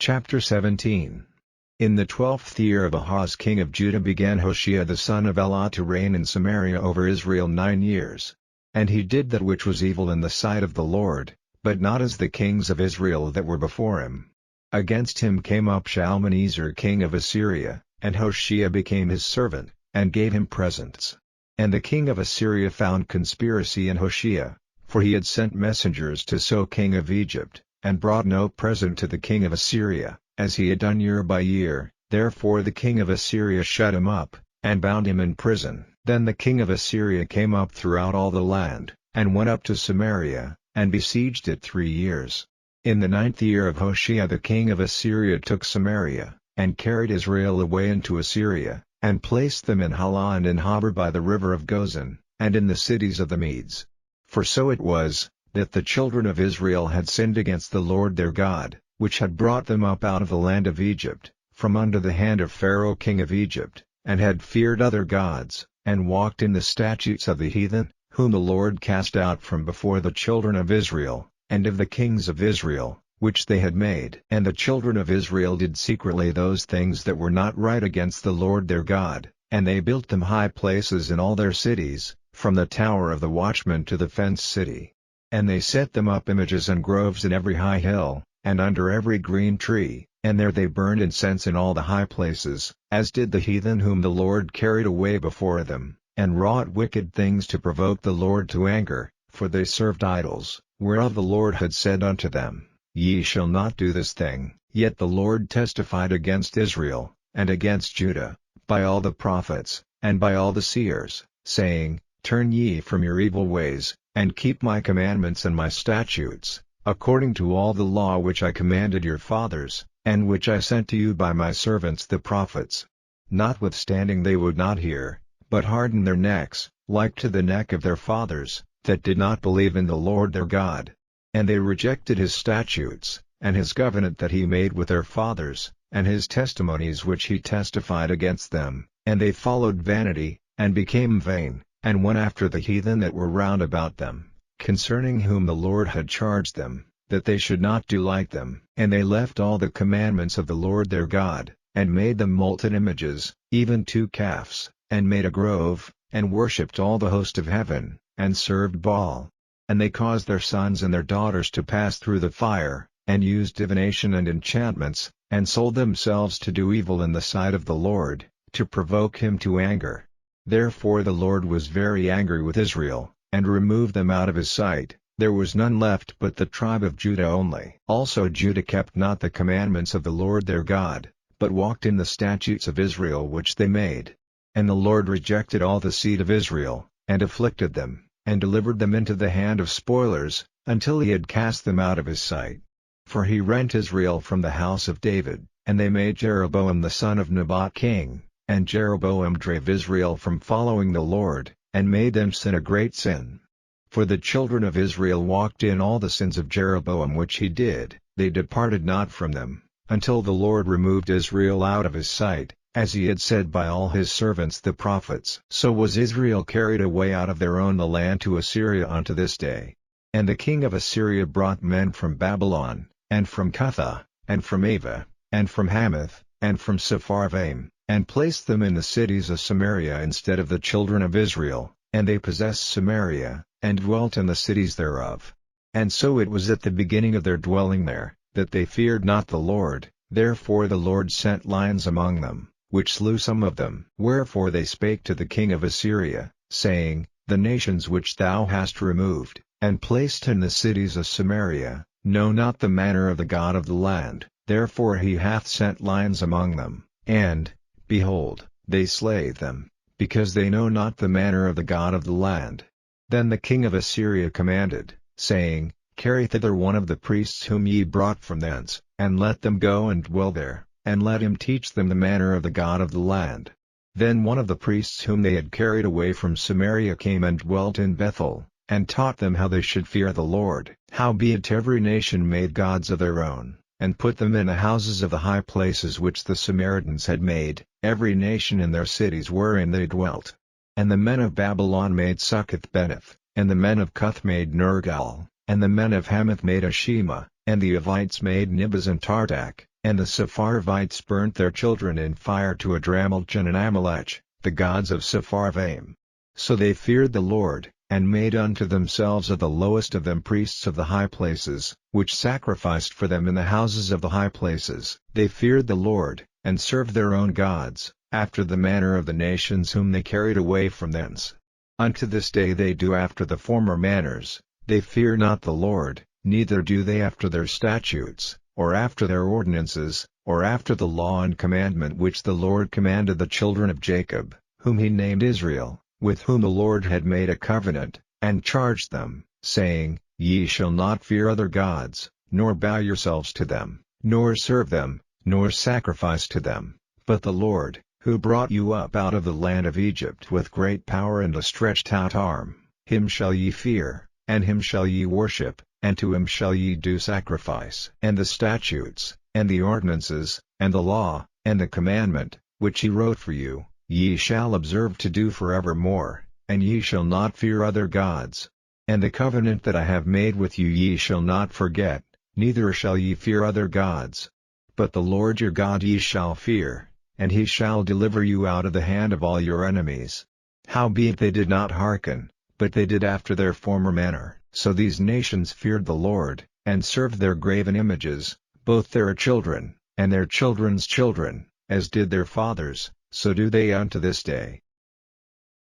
Chapter 17. In the 12th year of Ahaz king of Judah began Hosea the son of Elah to reign in Samaria over Israel 9 years. And he did that which was evil in the sight of the Lord, but not as the kings of Israel that were before him. Against him came up Shalmaneser king of Assyria, and Hosea became his servant, and gave him presents. And the king of Assyria found conspiracy in Hosea, for he had sent messengers to So king of Egypt, and brought no present to the king of Assyria, as he had done year by year. Therefore the king of Assyria shut him up, and bound him in prison. Then the king of Assyria came up throughout all the land, and went up to Samaria, and besieged it 3 years. In the 9th year of Hosea the king of Assyria took Samaria, and carried Israel away into Assyria, and placed them in Halah and in Habor by the river of Gozan, and in the cities of the Medes. For so it was, that the children of Israel had sinned against the Lord their God, which had brought them up out of the land of Egypt, from under the hand of Pharaoh king of Egypt, and had feared other gods, and walked in the statutes of the heathen, whom the Lord cast out from before the children of Israel, and of the kings of Israel, which they had made. And the children of Israel did secretly those things that were not right against the Lord their God, and they built them high places in all their cities, from the tower of the watchman to the fenced city. And they set them up images and groves in every high hill, and under every green tree, and there they burned incense in all the high places, as did the heathen whom the Lord carried away before them, and wrought wicked things to provoke the Lord to anger, for they served idols, whereof the Lord had said unto them, Ye shall not do this thing. Yet the Lord testified against Israel, and against Judah, by all the prophets, and by all the seers, saying, Turn ye from your evil ways, and keep my commandments and my statutes, according to all the law which I commanded your fathers, and which I sent to you by my servants the prophets. Notwithstanding they would not hear, but hardened their necks, like to the neck of their fathers, that did not believe in the Lord their God. And they rejected his statutes, and his covenant that he made with their fathers, and his testimonies which he testified against them, and they followed vanity, and became vain, and went after the heathen that were round about them, concerning whom the Lord had charged them, that they should not do like them. And they left all the commandments of the Lord their God, and made them molten images, even 2 calves, and made a grove, and worshipped all the host of heaven, and served Baal. And they caused their sons and their daughters to pass through the fire, and used divination and enchantments, and sold themselves to do evil in the sight of the Lord, to provoke him to anger. Therefore the Lord was very angry with Israel, and removed them out of his sight. There was none left but the tribe of Judah only. Also Judah kept not the commandments of the Lord their God, but walked in the statutes of Israel which they made. And the Lord rejected all the seed of Israel, and afflicted them, and delivered them into the hand of spoilers, until he had cast them out of his sight. For he rent Israel from the house of David, and they made Jeroboam the son of Nebat king, and Jeroboam drave Israel from following the Lord, and made them sin a great sin. For the children of Israel walked in all the sins of Jeroboam which he did, they departed not from them, until the Lord removed Israel out of his sight, as he had said by all his servants the prophets. So was Israel carried away out of their own the land to Assyria unto this day. And the king of Assyria brought men from Babylon, and from Cutha, and from Ava, and from Hamath, and from Sepharvaim, and placed them in the cities of Samaria instead of the children of Israel, and they possessed Samaria, and dwelt in the cities thereof. And so it was at the beginning of their dwelling there, that they feared not the Lord, therefore the Lord sent lions among them, which slew some of them. Wherefore they spake to the king of Assyria, saying, The nations which thou hast removed, and placed in the cities of Samaria, know not the manner of the God of the land, therefore he hath sent lions among them, and, behold, they slay them, because they know not the manner of the God of the land. Then the king of Assyria commanded, saying, Carry thither one of the priests whom ye brought from thence, and let them go and dwell there, and let him teach them the manner of the God of the land. Then one of the priests whom they had carried away from Samaria came and dwelt in Bethel, and taught them how they should fear the Lord. Howbeit every nation made gods of their own, and put them in the houses of the high places which the Samaritans had made, every nation in their cities wherein they dwelt. And the men of Babylon made Succoth-Beneth, and the men of Cuth made Nergal, and the men of Hamath made Ashima, and the Avites made Nibaz and Tartak, And the Sepharvites burnt their children in fire to Adramelech and Amalek, the gods of Sepharvaim. So they feared the Lord, and made unto themselves of the lowest of them priests of the high places, which sacrificed for them in the houses of the high places. They feared the Lord, and served their own gods, after the manner of the nations whom they carried away from thence. Unto this day they do after the former manners. They fear not the Lord, neither do they after their statutes, or after their ordinances, or after the law and commandment which the Lord commanded the children of Jacob, whom he named Israel, with whom the Lord had made a covenant, and charged them, saying, Ye shall not fear other gods, nor bow yourselves to them, nor serve them, nor sacrifice to them, but the Lord, who brought you up out of the land of Egypt with great power and a stretched out arm, him shall ye fear, and him shall ye worship, and to him shall ye do sacrifice. And the statutes, and the ordinances, and the law, and the commandment, which he wrote for you, ye shall observe to do forevermore, and ye shall not fear other gods. And the covenant that I have made with you ye shall not forget, neither shall ye fear other gods. But the Lord your God ye shall fear, and he shall deliver you out of the hand of all your enemies. Howbeit they did not hearken, but they did after their former manner. So these nations feared the Lord, and served their graven images, both their children, and their children's children, as did their fathers, so do they unto this day.